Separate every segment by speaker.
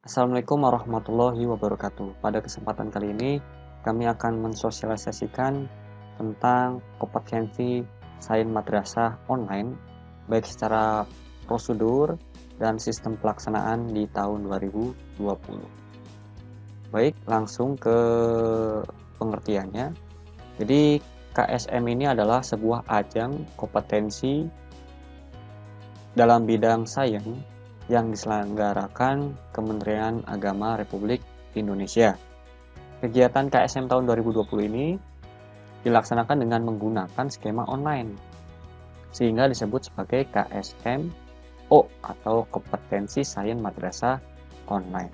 Speaker 1: Assalamualaikum warahmatullahi wabarakatuh. Pada kesempatan kali ini, kami akan mensosialisasikan tentang kompetensi Sains Madrasah online, baik secara prosedur dan sistem pelaksanaan di tahun 2020. Baik, langsung ke pengertiannya. Jadi, KSM ini adalah sebuah ajang kompetensi dalam bidang sains yang diselenggarakan Kementerian Agama Republik Indonesia. Kegiatan KSM tahun 2020 ini dilaksanakan dengan menggunakan skema online, sehingga disebut sebagai KSMO atau Kompetensi Sains Madrasah Online.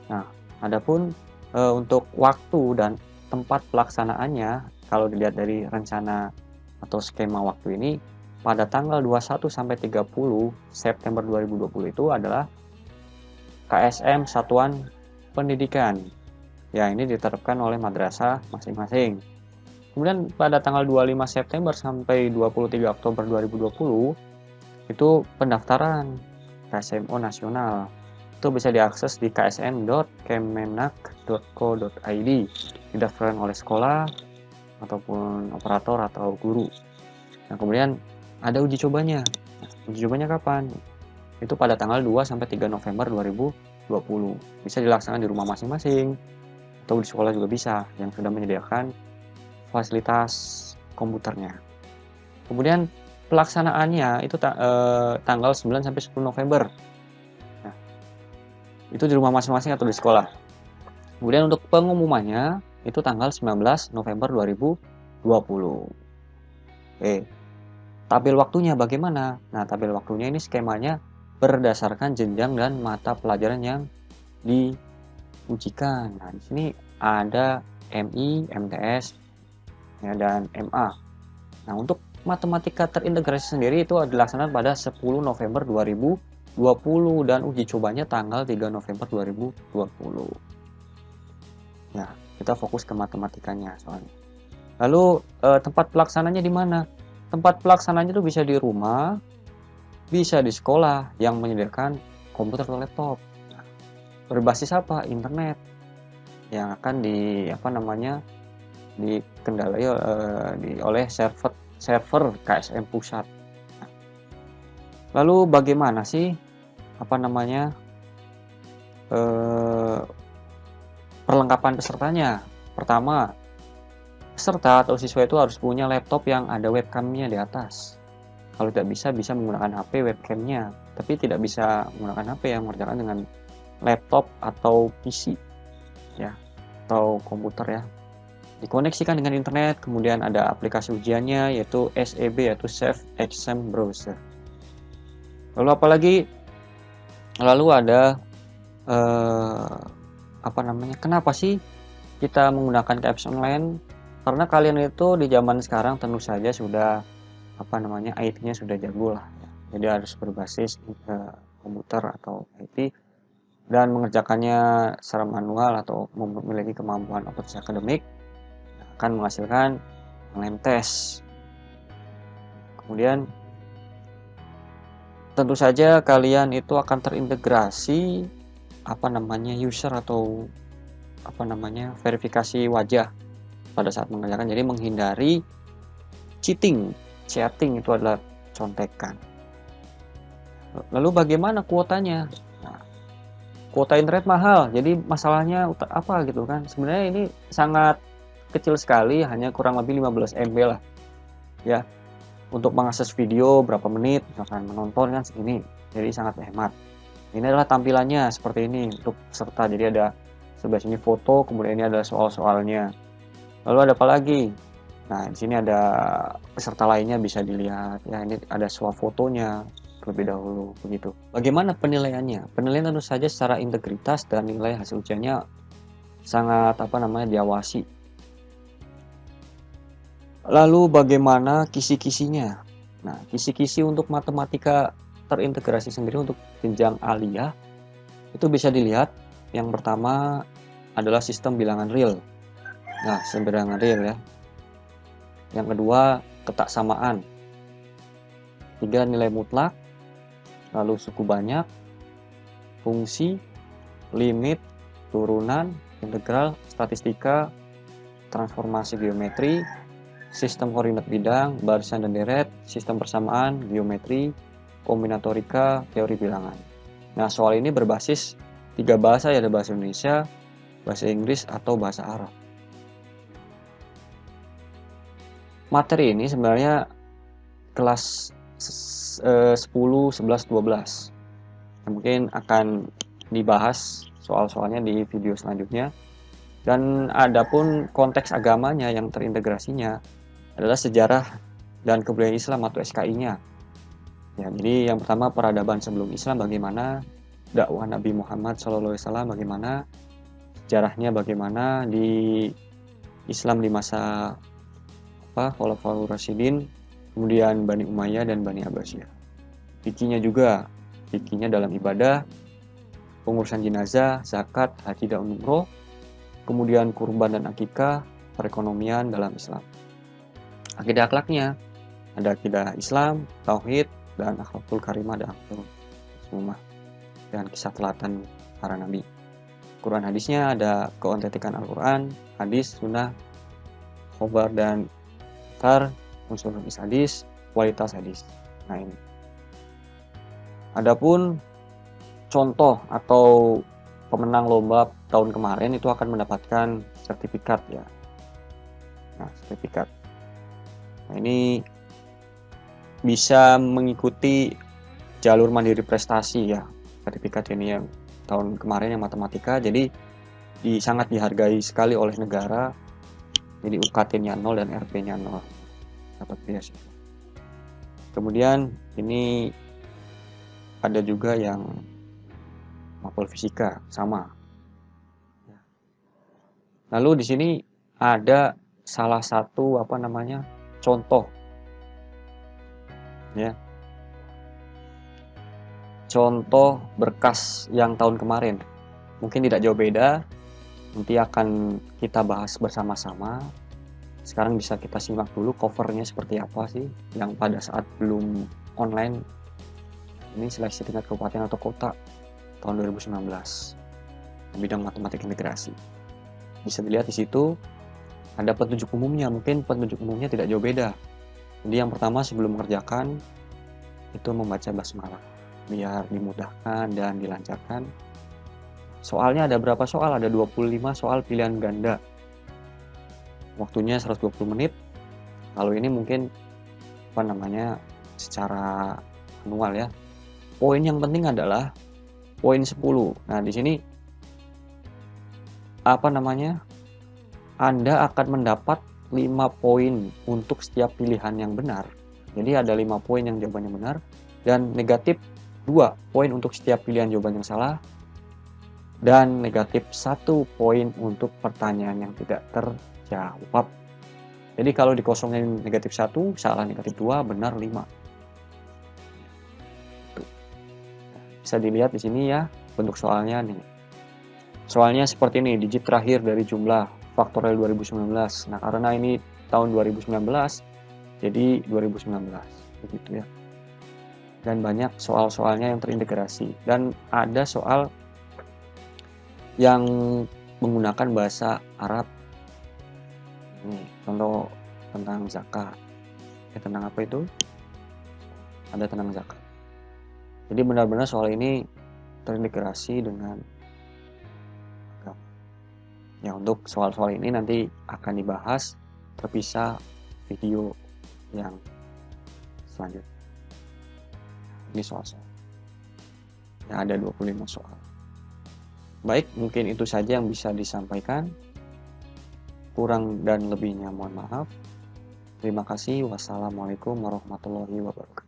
Speaker 1: Nah, adapun untuk waktu dan tempat pelaksanaannya, kalau dilihat dari rencana atau skema waktu ini, pada tanggal 21 sampai 30 September 2020 itu adalah KSM Satuan Pendidikan. Ya, ini diterapkan oleh madrasah masing-masing. Kemudian pada tanggal 25 September sampai 23 Oktober 2020 itu pendaftaran KSMO nasional. Itu bisa diakses di ksm.kemenak.co.id, didaftarkan oleh sekolah ataupun operator atau guru. Nah, kemudian ada uji cobanya. Uji cobanya kapan? Itu pada tanggal 2 sampai 3 November 2020. Bisa dilaksanakan di rumah masing-masing atau di sekolah juga bisa yang sudah menyediakan fasilitas komputernya. Kemudian pelaksanaannya itu tanggal 9 sampai 10 November. Nah, itu di rumah masing-masing atau di sekolah. Kemudian untuk pengumumannya itu tanggal 19 November 2020. Oke. Tabel waktunya bagaimana? Nah, tabel waktunya ini skemanya berdasarkan jenjang dan mata pelajaran yang diujikan. Nah, di sini ada MI, MTS, ya, dan MA. Nah, untuk matematika terintegrasi sendiri itu dilaksanakan pada 10 November 2020 dan uji cobanya tanggal 3 November 2020. Nah, kita fokus ke matematikanya soalnya. Lalu tempat pelaksananya di mana? Tempat pelaksananya itu bisa di rumah, bisa di sekolah yang menyediakan komputer atau laptop. Berbasis apa? Internet yang akan dikendalai oleh server KSM pusat. Lalu bagaimana sih perlengkapan pesertanya? Pertama, peserta atau siswa itu harus punya laptop yang ada webcamnya di atas. Kalau tidak bisa menggunakan HP webcamnya, tapi tidak bisa menggunakan HP yang mengerjakan dengan laptop atau PC, ya, atau komputer ya. Dikoneksikan dengan internet, kemudian ada aplikasi ujiannya yaitu SEB yaitu Safe Exam Browser. Lalu ada kenapa sih kita menggunakan KSM online? Karena kalian itu di zaman sekarang tentu saja sudah IT-nya sudah jago lah ya. Jadi harus berbasis komputer atau IT dan mengerjakannya secara manual atau memiliki kemampuan otomatis akademik akan menghasilkan online test. Kemudian tentu saja kalian itu akan terintegrasi user atau verifikasi wajah pada saat mengerjakan, jadi menghindari chatting itu adalah contekan. Lalu bagaimana kuotanya? Nah, kuota internet mahal, jadi masalahnya apa gitu kan? Sebenarnya ini sangat kecil sekali, hanya kurang lebih 15 MB lah ya. Untuk mengakses video berapa menit, misalkan menonton kan segini, jadi sangat hemat. Ini adalah tampilannya seperti ini untuk peserta, jadi ada sebelah sini foto, kemudian ini adalah soal-soalnya. Lalu ada apa lagi? Nah, di sini ada peserta lainnya bisa dilihat. Ya, ini ada swafotonya terlebih dahulu begitu. Bagaimana penilaiannya? Penilaian tentu saja secara integritas dan nilai hasil ujiannya sangat diawasi. Lalu bagaimana kisi-kisinya? Nah, kisi-kisi untuk matematika terintegrasi sendiri untuk jenjang aliyah itu bisa dilihat. Yang pertama adalah sistem bilangan real. Nah, bilangan real ya. Yang kedua, ketaksamaan. 3, nilai mutlak. Lalu suku banyak. fungsi, limit, turunan, integral, statistika, transformasi geometri, sistem koordinat bidang, barisan dan deret, sistem persamaan, geometri, kombinatorika, teori bilangan. Nah, soal ini berbasis 3 bahasa, ya, ada bahasa Indonesia, bahasa Inggris, atau bahasa Arab. Materi ini sebenarnya kelas 10, 11, 12. Mungkin akan dibahas soal-soalnya di video selanjutnya. Dan adapun konteks agamanya yang terintegrasinya adalah sejarah dan kebudayaan Islam atau SKI-nya. Ya, jadi yang pertama peradaban sebelum Islam bagaimana, dakwah Nabi Muhammad SAW bagaimana, sejarahnya bagaimana di Islam di masa Khulafaur Rasyidin, kemudian Bani Umayyah dan Bani Abbasiyah. Fikihnya juga, fikihnya dalam ibadah, pengurusan jenazah, zakat, haji dan umroh, kemudian kurban dan akikah, perekonomian dalam Islam. Akidah akhlaknya, ada akidah Islam, tauhid, dan akhlakul karimah dan akhlakul sumah, dan kisah teladan para nabi. Quran hadisnya ada keontentikan Al-Quran, hadis, sunnah, khobar dan tar, unsur hadis, kualitas hadis. Nah, ini. Adapun contoh atau pemenang lomba tahun kemarin itu akan mendapatkan sertifikat, ya. Nah, sertifikat. Nah, ini bisa mengikuti jalur mandiri prestasi, ya. Sertifikat ini yang tahun kemarin yang matematika, jadi sangat dihargai sekali oleh negara. Jadi UKT-nya 0 dan RP-nya 0. Dapat beasiswa. Kemudian ini ada juga yang mapel fisika, sama. Lalu di sini ada salah satu contoh, ya, contoh berkas yang tahun kemarin. Mungkin tidak jauh beda, nanti akan kita bahas bersama-sama. Sekarang bisa kita simak dulu covernya seperti apa sih yang pada saat belum online. Ini seleksi tingkat kabupaten atau kota tahun 2019, bidang matematika integrasi. Bisa dilihat di situ ada petunjuk umumnya, mungkin petunjuk umumnya tidak jauh beda. Jadi yang pertama sebelum mengerjakan itu membaca basmalah biar dimudahkan dan dilancarkan. Soalnya ada berapa soal? Ada 25 soal pilihan ganda. Waktunya 120 menit. Lalu ini mungkin secara manual, ya. Poin yang penting adalah poin 10. Nah, di sini Anda akan mendapat 5 poin untuk setiap pilihan yang benar. Jadi ada 5 poin yang jawabannya benar dan negatif 2 poin untuk setiap pilihan jawaban yang salah dan negatif 1 poin untuk pertanyaan yang tidak terjawab. Jadi kalau dikosongin negatif 1, salah negatif 2, benar 5. Bisa dilihat di sini, ya, bentuk soalnya nih. Soalnya seperti ini, digit terakhir dari jumlah faktorial 2019. Nah, karena ini tahun 2019, jadi 2019, begitu, ya. Dan banyak soal-soalnya yang terintegrasi. Dan ada soal yang menggunakan bahasa Arab. Ini contoh tentang zakat. Tentang apa itu? Ada tentang zakat. Jadi benar-benar soal ini terintegrasi dengan agama. Ya, untuk soal-soal ini nanti akan dibahas terpisah video yang selanjutnya. Ini soal-soal. Ya, ada 25 soal. Baik, mungkin itu saja yang bisa disampaikan. Kurang dan lebihnya mohon maaf. Terima kasih. Wassalamualaikum warahmatullahi wabarakatuh.